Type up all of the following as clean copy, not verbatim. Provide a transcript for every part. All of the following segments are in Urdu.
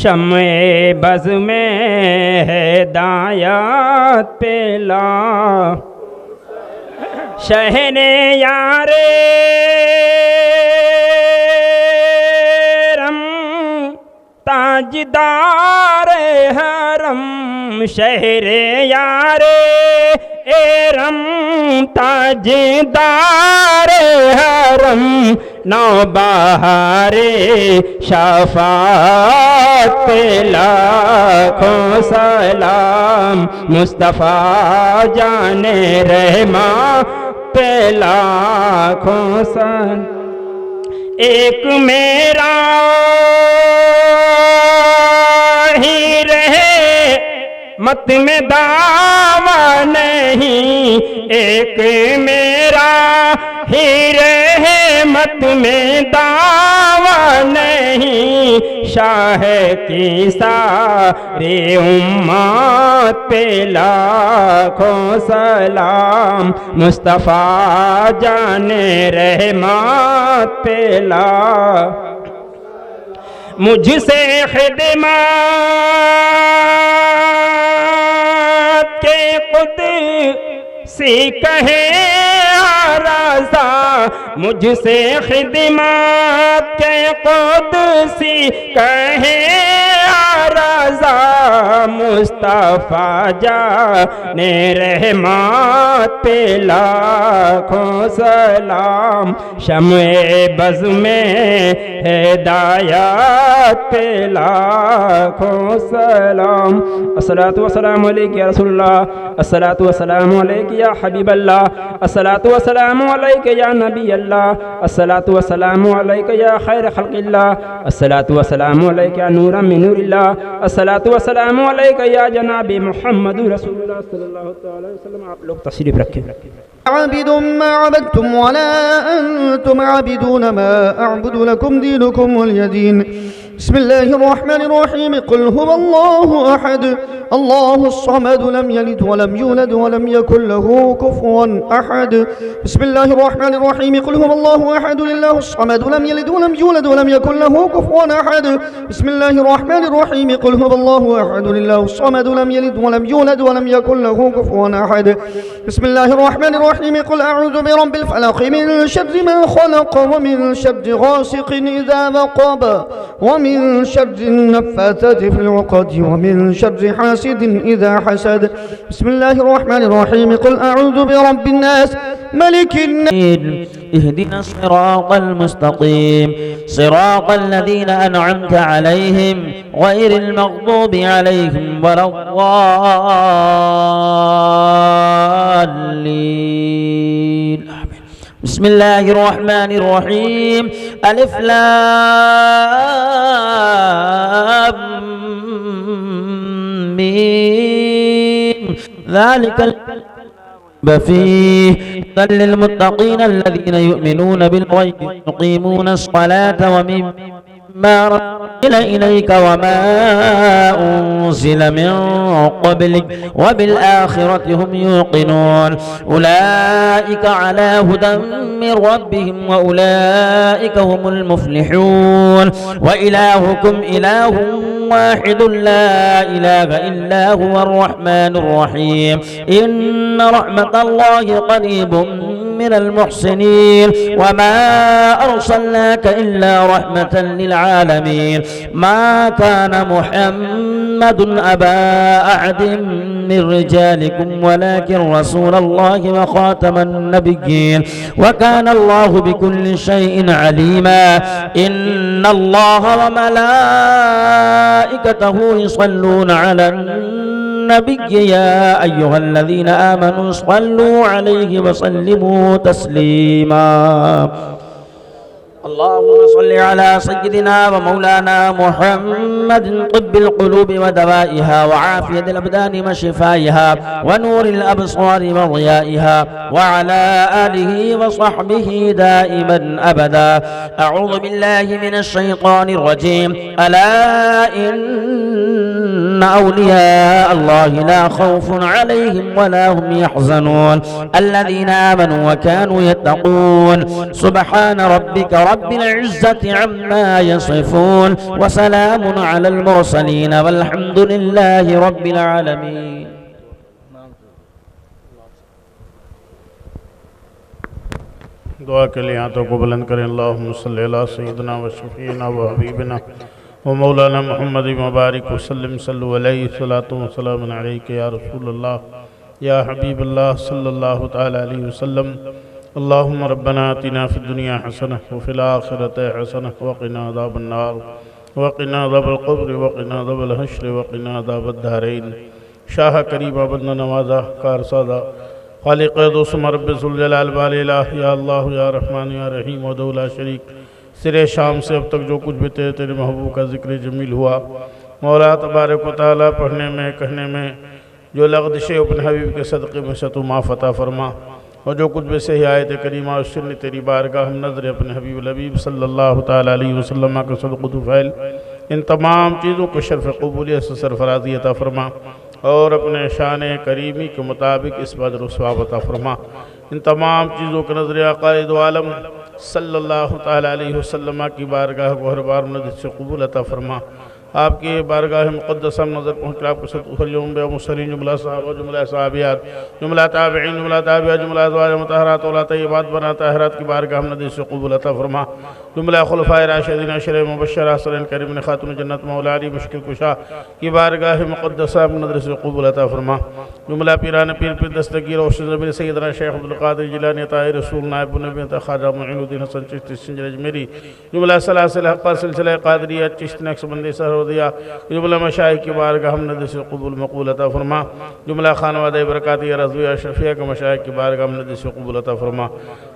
شمع بز میں ہدایت پلا شہر یار رم تاجدار حرم شہر یار رم تاجدار حرم نوبہار شفاعت پہ لاکھوں سلام مصطفیٰ جان رحماں پہ لاکھوں سلام ایک میرا ہی رہے مت میں دعویٰ نہیں ایک میرا ہی رہے مت میں دعویٰ نہیں شاہ کی ساری امت پہ لاکھوں سلام مصطفیٰ جان رحمت پہ مجھ سے خدمات کے قدسی کہے رضا مجھ سے خدمات کے قدسی کہے رضا مصطفیٰ جان رحمت پہ لاکھوں سلام شمع بز میں ہدایت پہ لاکھوں سلام الصلاۃ والسلام علیک یا رسول اللہ الصلاۃ والسلام علیک یا حبیب اللہ الصلاۃ والسلام علیک یا نبی اللہ الصلاۃ والسلام علیک یا خیر خلق اللہ الصلاۃ والسلام علیک یا نورا من نور اللہ الصلاۃ والسلام علیک یا جناب محمد رسول اللہ صلی اللہ علیہ وسلم آپ لوگ تشریف رکھیں عابد ما عبدتم ولا أنتم عابدون ما أعبد لكم دينكم ولي دين بسم الله الرحمن الرحيم قل هو الله أحد الله الصمد لم يلد ولم يولد ولم يكن له كفوا أحد بسم الله الرحمن الرحيم قل هو الله أحد لله الصمد لم يلد ولم يولد ولم يكن له كفوا أحد بسم الله الرحمن الرحيم قل هو الله أحد لله الصمد لم يلد ولم يولد ولم يكن له كفوا أحد بسم الله الرحمن الرحيم قل أعوذ برب الفلق من شر ما خلق ومن شر غاسق إذا وقب ومن شر النفاثات في العقد ومن شر حاسد إذا حسد بسم الله الرحمن الرحيم قل أعوذ برب الناس ملك الناس اهدنا الصراط المستقيم صراط الذين أنعمت عليهم غير المغضوب عليهم ولا الضالين بسم الله الرحمن الرحيم ألف لام ميم ذلك فيه هدى للمتقين الذين يؤمنون بالغيب يقيمون الصلاة ومما أنزل إليك وما أنزل من قبلك وبالآخرة هم يوقنون أولئك على هدى من ربهم وأولئك هم المفلحون وإلهكم إله واحد لا إله إلا هو الرحمن الرحيم إن رحمة الله قريب من المحسنين وما أرسلناك إلا رحمة للعالمين ما كان محمد أبا أحد من رجالكم ولكن رسول الله وخاتم النبيين وكان الله بكل شيء عليما إن الله وملائكته يصلون على النبي يا أيها الذين آمنوا صلوا عليه وسلموا تسليما اللهم صل على سيدنا ومولانا محمد طب القلوب ودوائها وعافية الأبدان وشفائها ونور الأبصار وضيائها وعلى آله وصحبه دائما أبدا أعوذ بالله من الشيطان الرجيم ألا إن إن أولياء الله لا خوف عليهم ولا هم يحزنون الذين آمنوا وكانوا يتقون سبحان ربك رب العزة عما يصفون وسلام على المرسلين والحمد لله رب العالمين. دعا کے لیے ہاتھوں کو بلند کریں. اللہم صلی علی سیدنا و شفیعنا و حبیبنا و مولانا محمد مبارک وسلم صلو علیہ صلاۃ و سلام علیک یا رسول اللہ یا حبیب اللہ صلی اللہ تعالی علیہ وسلم. اللہم ربنا آتنا فی الدنیا حسنہ وفی الآخرۃ حسنہ وقنا عذاب النار وقنا عذاب القبر وقنا عذاب الحشر وقنا عذاب الدارین. شاہ کریمہ بندہ نوازہ کارسادہ خالق دوسم رب ذوالجلال والالہ یا اللہ یا رحمان یا رحیم و دولا شریک. سر شام سے اب تک جو کچھ بھی تیرے محبوب کا ذکر جمیل ہوا مولا تبارک و تعالیٰ پڑھنے میں کہنے میں جو لغزشیں اپنے حبیب کے صدقے میں سے تو معاف عطا فرما اور جو کچھ بھی صحیح آیت کریمہ اور سنت تیری بارگاہ ہم نظر اپنے حبیب الحبیب صلی اللہ تعالیٰ علیہ وسلم کا صدق و طفیل ان تمام چیزوں کو شرف قبولیت سے سرفرازی عطا فرما اور اپنے شان کریمی کے مطابق اس بدر و ثواب عطا فرما. ان تمام چیزوں کے نظر آقا دو عالم صلی اللہ تعالیٰ علیہ وسلم کی بارگاہ کو ہر بار نظر سے قبول عطا فرما. آپ کی بارگاہ مقدسہ نظر پہنچ کر آپ کو صدق خلیوم بے مسلین جملہ صحابہ جملہ صحابیات جملہ تابعین جملہ تابعہ جملہ ازواج مطہرات اولاد طیبات بنا طاہرات کی بارگاہ نظر سے قبول عطا فرما. جملہ خلفائے راشدین عشرہ مبشرہ حسنین کریم خاتون جنت مولا علی مشکل کشا کی بارگاہ مقدسہ نظر سے قبول عطا فرما. جملہ پیران پیر پیر دستگیر اوشد نبی سیدنا شیخ عبدالقادر جیلانی طاہر رسول نائب نبی خواجہ معین الدین حسن چشتی سنجر اجمیری جملہ سلاسل حقہ سلسلہ قادریہ چشتی نقشبندی سہرودیہ جملہ مشایخ کی بارگاہ ہم نظر سے قبول مقبول عطا فرما. جملہ خانوادہ برکاتی رضویہ شفیہ کے مشایخ کی بارگاہ ہم نظر سے قبول عطا فرما.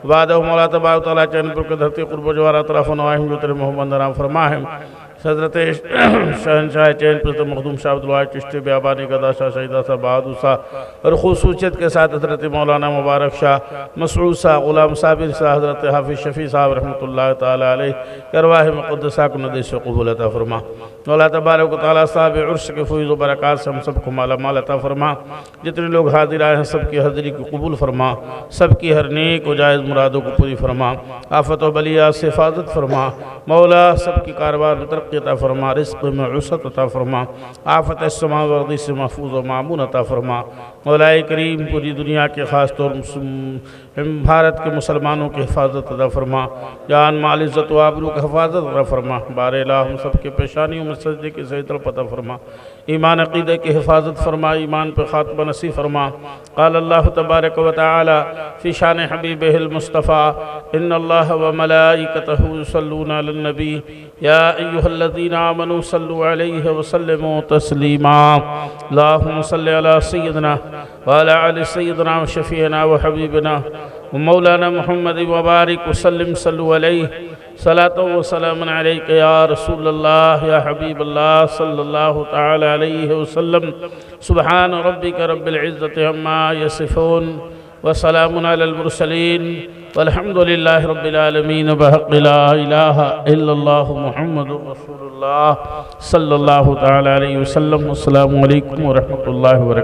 بعدہ مولا تبارک تعالیٰ چین پر کے دھرتی قرب و جوار اطراف و نواہم جو تیرے محمد نام فرما ہے. حضرت شہنشاہ چین پر مخدوم شاہ عبدالواحد چشتی بیابانی قضا شاہ شہیدہ صاحب بہادر صاحب اور خصوصیت کے ساتھ حضرت مولانا مبارک شاہ مسعود صاحب غلام صابر صاحب حضرت حافظ شفیع صاحب رحمۃ اللہ تعالیٰ علیہ ارواح مقدسہ کو نظر سے قبول عطا فرما. مولا تبارک و تعالیٰ صاحب عرش کے فیض و برکات سے ہم سب کو مالا مال عطا فرما. جتنے لوگ حاضر آئے ہیں سب کی حاضری کو قبول فرما. سب کی ہر نیک و جائز مرادوں کو پوری فرما. آفت و بلیات سے حفاظت فرما. مولا سب کی کاروبار میں ترقی عطا فرما. رزق میں وسعت عطا فرما. آفت السماء والارض سے محفوظ و معمون عطا فرما. مولا کریم پوری دنیا کے خاص طور بھارت کے مسلمانوں کی حفاظت عطا فرما. جان مال عزت و آبرو کی حفاظت عطا فرما. بار الہ ہم سب کے پیشانیوں میں سجدے کی صحیح طرف عطا فرما. ایمان عقیدہ کی حفاظت فرما. ایمان پہ خاتمہ نصیب فرما. قال اللہ تبارک و تعالی فی شان حبیبہ المصطفیٰ ان اللہ و ملائکتہ یصلون علی النبی یا ایہا الذین آمنوا صلوا علیہ وسلموا تسلیما. اللہم صلی علی سیدنا وعلی آل سیدنا و شفیعنا و حبیبنا و مولانا محمد مبارک وسلم صلو علیہ صلاۃ و سلام علیک یا رسول اللہ یا حبیب اللہ صلی اللہ تعالی علیہ وسلم. سبحان ربک رب العزت عما یصفون وسلام علی المرسلین والحمد للہ رب العالمین بحق لا الہ الا اللہ محمد رسول اللہ صلی اللہ تعالی علیہ وسلم. السلام علیکم ورحمۃ اللہ وبرکاتہ.